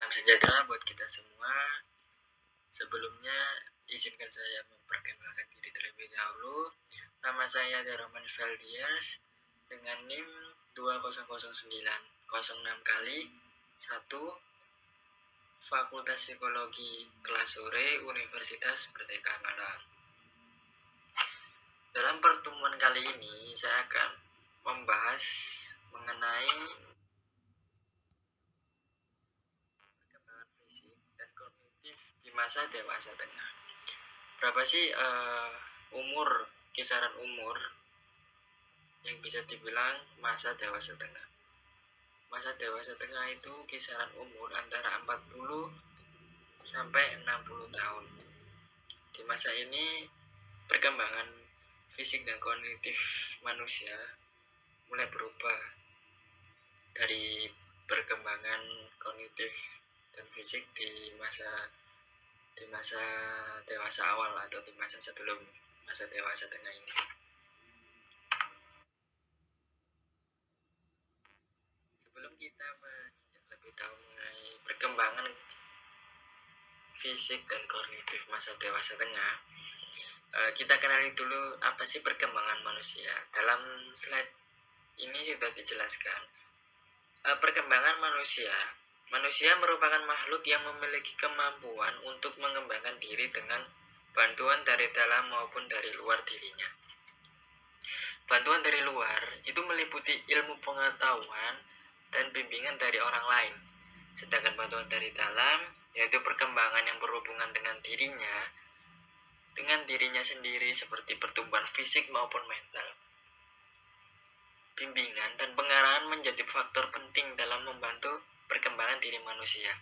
Salam sejahtera buat kita semua. Sebelumnya, izinkan saya memperkenalkan diri terlebih dahulu. Nama saya Darman Feldias dengan NIM 2009006 kali 1 Fakultas Psikologi kelas sore Universitas Merdeka Malang. Dalam pertemuan kali ini, saya akan membahas mengenai perkembangan fisik dan kognitif di masa dewasa tengah. Berapa sih kisaran umur yang bisa dibilang masa dewasa tengah? Masa dewasa tengah itu kisaran umur antara 40 sampai 60 tahun. Di masa ini perkembangan fisik dan kognitif manusia mulai berubah dari perkembangan kognitif dan fisik di masa dewasa awal atau di masa sebelum masa dewasa tengah ini. Sebelum kita menginjak lebih tahu mengenai perkembangan fisik dan kognitif masa dewasa tengah, kita kenali dulu apa sih perkembangan manusia. Dalam slide ini sudah dijelaskan perkembangan manusia. Manusia merupakan makhluk yang memiliki kemampuan untuk mengembangkan diri dengan bantuan dari dalam maupun dari luar dirinya. Bantuan dari luar itu meliputi ilmu pengetahuan dan bimbingan dari orang lain. Sedangkan bantuan dari dalam yaitu perkembangan yang berhubungan dengan dirinya sendiri seperti pertumbuhan fisik maupun mental. Bimbingan dan pengarahan menjadi faktor penting dalam membantu perkembangan diri manusia.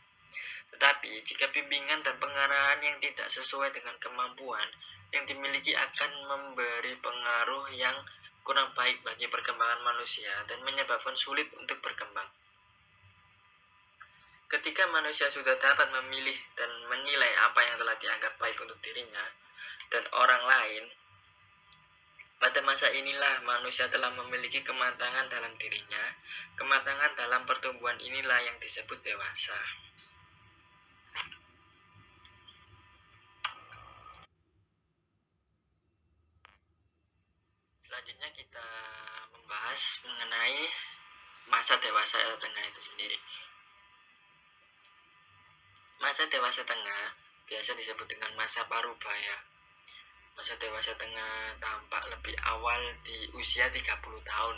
Tetapi jika bimbingan dan pengarahan yang tidak sesuai dengan kemampuan yang dimiliki akan memberi pengaruh yang kurang baik bagi perkembangan manusia dan menyebabkan sulit untuk berkembang. Ketika manusia sudah dapat memilih dan menilai apa yang telah dianggap baik untuk dirinya dan orang lain, pada masa inilah manusia telah memiliki kematangan dalam dirinya. Kematangan dalam pertumbuhan inilah yang disebut dewasa. Selanjutnya kita membahas mengenai masa dewasa tengah itu sendiri. Masa dewasa tengah biasa disebut dengan masa parubaya. Masa dewasa tengah tampak lebih awal di usia 30 tahun.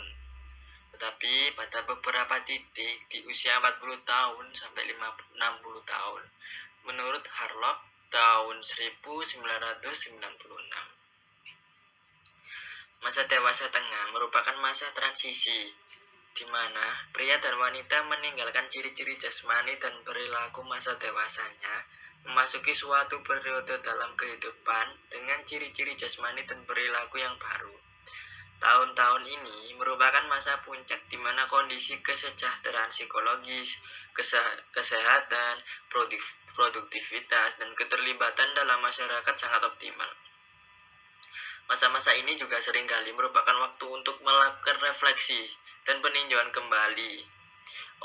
Tetapi pada beberapa titik di usia 40 tahun sampai 60 tahun. Menurut Harlock tahun 1996. Masa dewasa tengah merupakan masa transisi di mana pria dan wanita meninggalkan ciri-ciri jasmani dan perilaku masa dewasanya, memasuki suatu periode dalam kehidupan dengan ciri-ciri jasmani dan perilaku yang baru. Tahun-tahun ini merupakan masa puncak di mana kondisi kesejahteraan psikologis, kesehatan, produktivitas, dan keterlibatan dalam masyarakat sangat optimal. Masa-masa ini juga seringkali merupakan waktu untuk melakukan refleksi dan peninjauan kembali.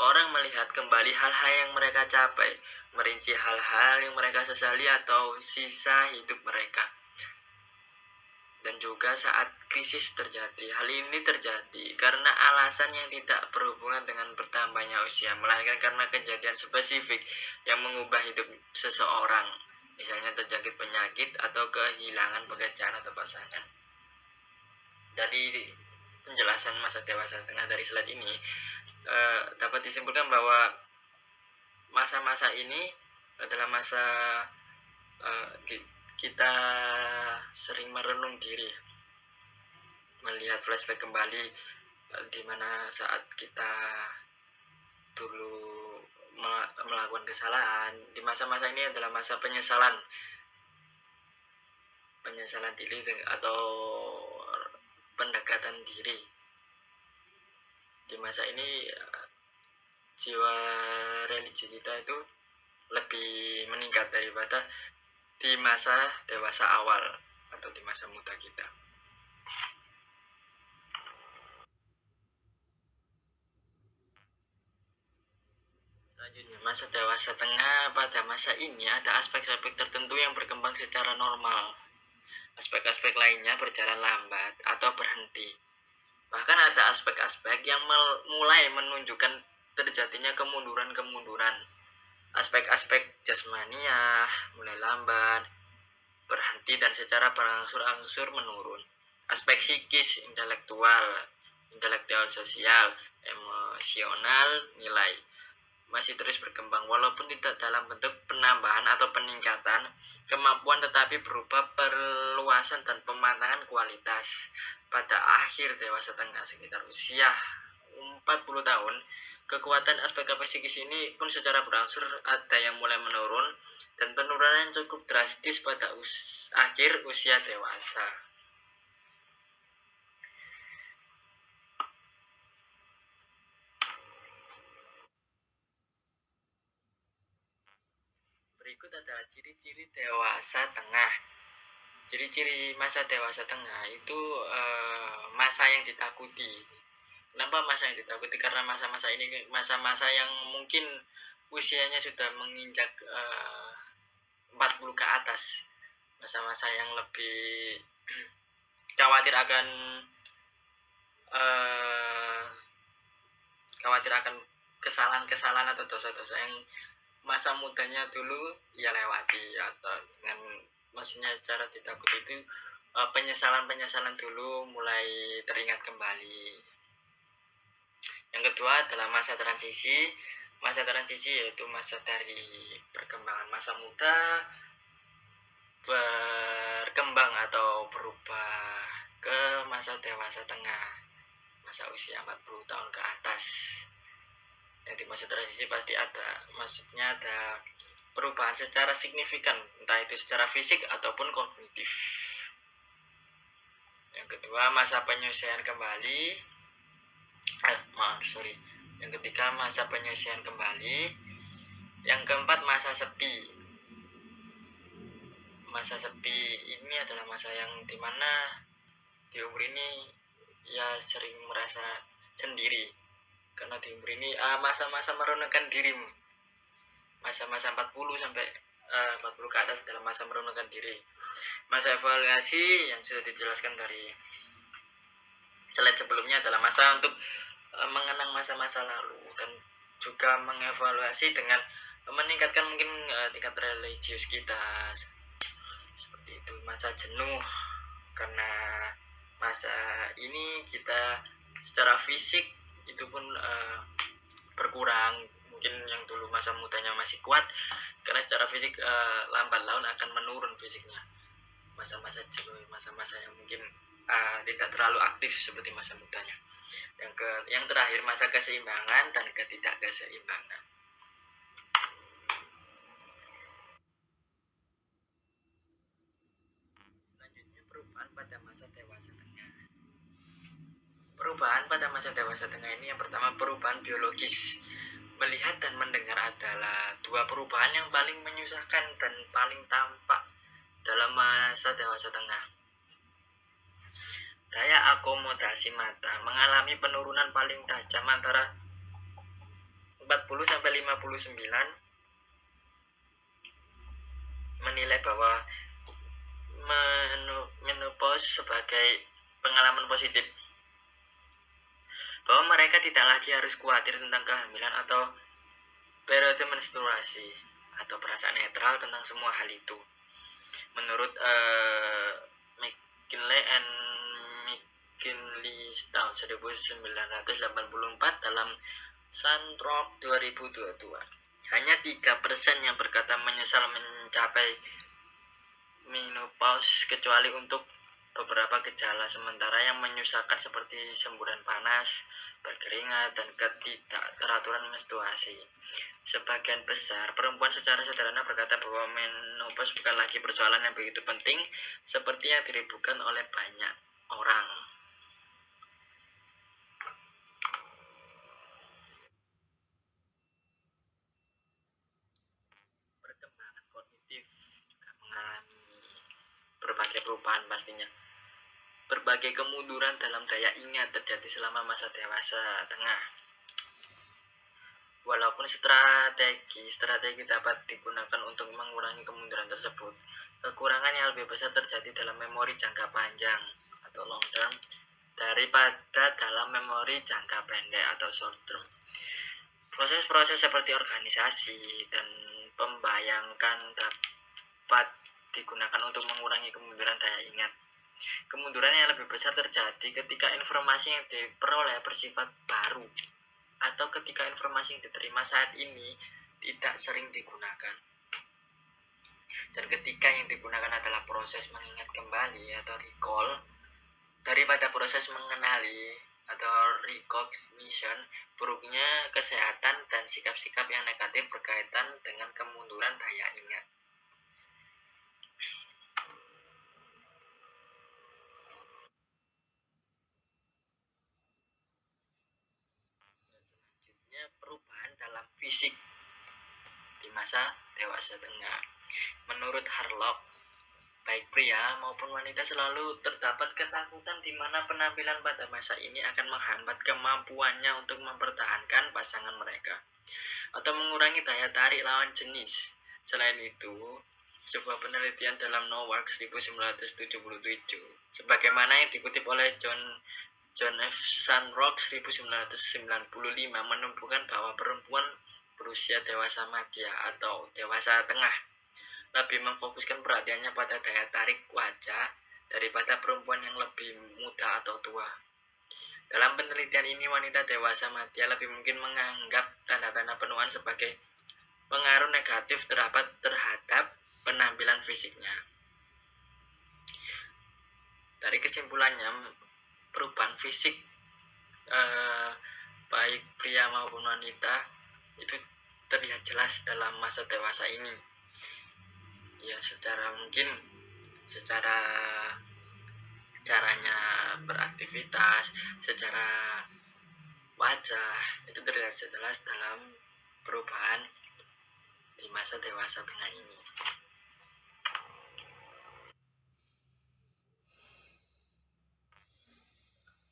Orang melihat kembali hal-hal yang mereka capai, merinci hal-hal yang mereka sesali atau sisa hidup mereka. Dan juga saat krisis terjadi, hal ini terjadi karena alasan yang tidak berhubungan dengan bertambahnya usia, melainkan karena kejadian spesifik yang mengubah hidup seseorang. Misalnya terjangkit penyakit atau kehilangan pekerjaan atau pasangan. Dari penjelasan masa dewasa tengah dari slide ini dapat disimpulkan bahwa masa-masa ini adalah masa kita sering merenung diri, melihat flashback kembali di mana saat kita dulu melakukan kesalahan. Di masa-masa ini adalah masa penyesalan diri atau pendekatan diri. Di masa ini jiwa religi kita itu lebih meningkat daripada di masa dewasa awal atau di masa muda kita. Selanjutnya, masa dewasa tengah. Pada masa ini ada aspek-aspek tertentu yang berkembang secara normal. Aspek-aspek lainnya berjalan lambat atau berhenti. Bahkan ada aspek-aspek yang mulai menunjukkan terjadinya kemunduran-kemunduran. Aspek-aspek jasmania mulai lambat, berhenti, dan secara berangsur-angsur menurun. Aspek psikis, intelektual sosial, emosional, nilai masih terus berkembang walaupun tidak dalam bentuk penambahan atau peningkatan kemampuan, tetapi berupa perluasan dan pematangan kualitas. Pada akhir dewasa tengah sekitar usia 40 tahun, kekuatan aspek-aspek psikis ini pun secara berangsur ada yang mulai menurun, dan penurunan yang cukup drastis pada akhir usia dewasa. Berikut adalah ciri-ciri dewasa tengah. Ciri-ciri masa dewasa tengah itu masa yang ditakuti. Kenapa masa yang ditakuti? Karena masa-masa ini masa-masa yang mungkin usianya sudah menginjak 40 ke atas. Masa-masa yang lebih khawatir akan kesalahan-kesalahan atau dosa-dosa yang masa mudanya dulu ya lewati, atau dengan maksudnya cara ditakuti itu penyesalan dulu mulai teringat kembali. Yang kedua adalah masa transisi. Masa transisi yaitu masa dari perkembangan masa muda berkembang atau berubah ke masa dewasa tengah, masa usia 40 tahun ke atas. Yang di masa transisi pasti maksudnya ada perubahan secara signifikan, entah itu secara fisik ataupun kognitif. Yang kedua, masa penyesuaian kembali. Yang ketiga, masa penyesuaian kembali. Yang keempat, masa sepi. Masa sepi ini adalah masa yang dimana di umur ini ya sering merasa sendiri, karena di umur ini masa-masa merenungkan dirimu. Masa-masa 40 sampai 40 ke atas adalah masa merenungkan diri. Masa evaluasi yang sudah dijelaskan dari slide sebelumnya adalah masa untuk mengenang masa-masa lalu dan juga mengevaluasi dengan meningkatkan mungkin tingkat religius kita. Seperti itu. Masa jenuh, karena masa ini kita secara fisik itu pun berkurang. Mungkin yang dulu masa mudanya masih kuat, karena secara fisik lambat laun akan menurun fisiknya. Masa-masa jenuh, masa-masa yang mungkin tidak terlalu aktif seperti masa mudanya. Yang terakhir, masa keseimbangan dan ketidakkeseimbangan. Selanjutnya, perubahan pada masa dewasa tengah. Perubahan pada masa dewasa tengah ini yang pertama, perubahan biologis. Melihat dan mendengar adalah dua perubahan yang paling menyusahkan dan paling tampak dalam masa dewasa tengah. Daya akomodasi mata mengalami penurunan paling tajam antara 40 sampai 59. Menilai bahwa menopause sebagai pengalaman positif, bahwa mereka tidak lagi harus khawatir tentang kehamilan atau periode menstruasi, atau perasaan netral tentang semua hal itu. Menurut McKinley and McKinley tahun 1984 dalam Sandrock 2022, hanya 3% yang berkata menyesal mencapai menopause kecuali untuk beberapa gejala sementara yang menyusahkan seperti semburan panas, berkeringat, dan ketidakteraturan menstruasi. Sebagian besar perempuan secara sederhana berkata bahwa menopause bukan lagi persoalan yang begitu penting seperti yang diribukan oleh banyak orang. Perkembangan kognitif juga mengalami berbagai perubahan pastinya. Berbagai kemunduran dalam daya ingat terjadi selama masa dewasa tengah. Walaupun strategi dapat digunakan untuk mengurangi kemunduran tersebut, kekurangan yang lebih besar terjadi dalam memori jangka panjang atau long term daripada dalam memori jangka pendek atau short term. Proses-proses seperti organisasi dan pembayangkan dapat digunakan untuk mengurangi kemunduran daya ingat. Kemunduran yang lebih besar terjadi ketika informasi yang diperoleh bersifat baru atau ketika informasi yang diterima saat ini tidak sering digunakan. Dan ketika yang digunakan adalah proses mengingat kembali atau recall daripada proses mengenali atau recognition, buruknya kesehatan dan sikap-sikap yang negatif berkaitan dengan kemunduran daya ingat. Selanjutnya, perubahan dalam fisik di masa dewasa tengah. Menurut Harlock, baik pria maupun wanita selalu terdapat ketakutan di mana penampilan pada masa ini akan menghambat kemampuannya untuk mempertahankan pasangan mereka atau mengurangi daya tarik lawan jenis. Selain itu, sebuah penelitian dalam Nowak 1977 sebagaimana yang dikutip oleh John F. Sandrock 1995 menunjukkan bahwa perempuan berusia dewasa madya atau dewasa tengah lebih memfokuskan perhatiannya pada daya tarik wajah daripada perempuan yang lebih muda atau tua. Dalam penelitian ini, wanita dewasa madya lebih mungkin menganggap tanda-tanda penuaan sebagai pengaruh negatif terhadap penampilan fisiknya. Dari kesimpulannya, perubahan fisik baik pria maupun wanita itu terlihat jelas dalam masa dewasa ini. Ya, secara caranya beraktivitas, secara wajah itu terlihat jelas dalam perubahan di masa dewasa tengah ini.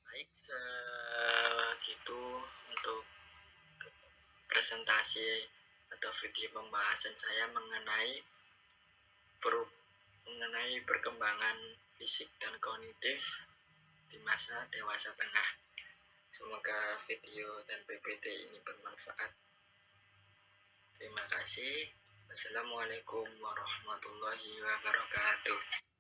Baik, segitu untuk presentasi atau video pembahasan saya mengenai perkembangan fisik dan kognitif di masa dewasa tengah. Semoga video dan PPT ini bermanfaat. Terima kasih. Wassalamualaikum warahmatullahi wabarakatuh.